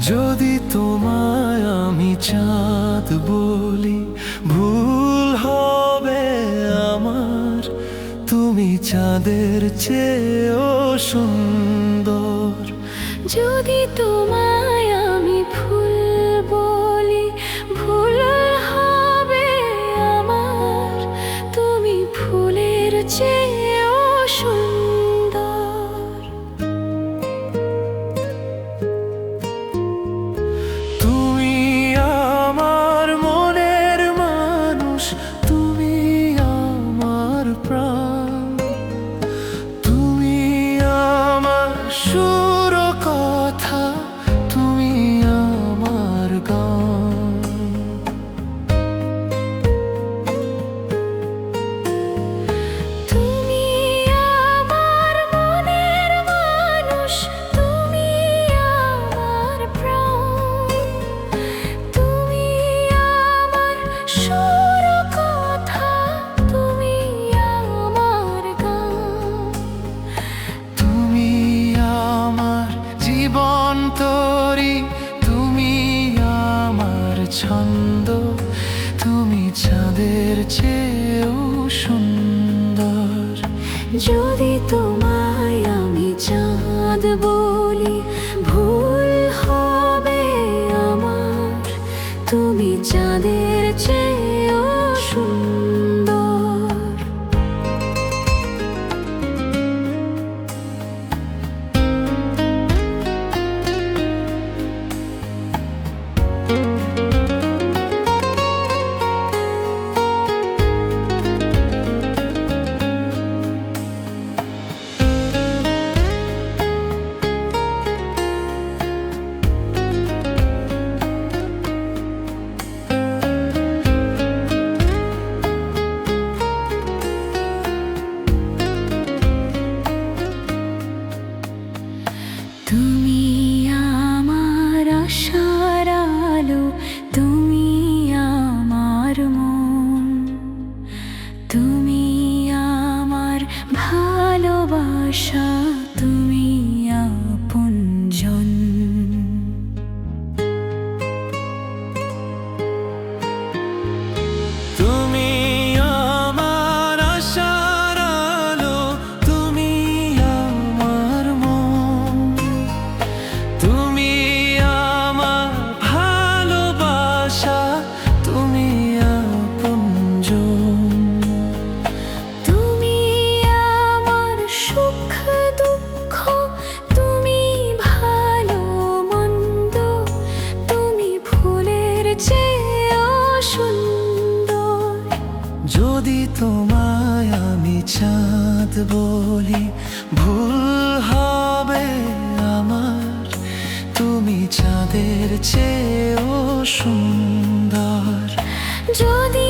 যদি তোমায় আমি চাঁদ বলি, ভুল হবে আমার। তুমি চাঁদের চেয়েও সুন্দর। যদি তোমায় আমি ফুল বলি, ভুল হবে আমার। তুমি ফুলের চেয়েও সুন্দর। তুমি আমার মনের মানুষ, তুমি আমার প্রাণ। তুমি আমার সুর কথা, তুমি আমার গান। তুমি আমার মনের মানুষ, তুমি আমার প্রাণ। তুমি আমার সুর কথা, তুমি আমার গান। তুমি আমার জীবন তরি, তুমি আমার ছন্দ। তুমি চাঁদের চেয়েও সুন্দর। যদি তোমায় আমি চাঁদ বলি, ভুল হবে আমার। তুমি চাঁদের চেয়েও সুন্দর। তুমি আমার আশার আলো, তুমি আমার মন। তুমি আমার ভালোবাসা, তুমি আপনজন। তুমি আমার আশার আলো, তুমি আমার মন। তুমি আমার ভালোবাসা, তুমি আপনজন। তুমি আমার সুখ দুঃখ, তুমি ভালো মন্দ। তুমি ফুলের চেয়েও সুন্দর। যদি তোমায় আমি চাঁদ বলি, ভুল হবে আমার। তুমি চাঁদের চেয়েও সুন্দর। যদি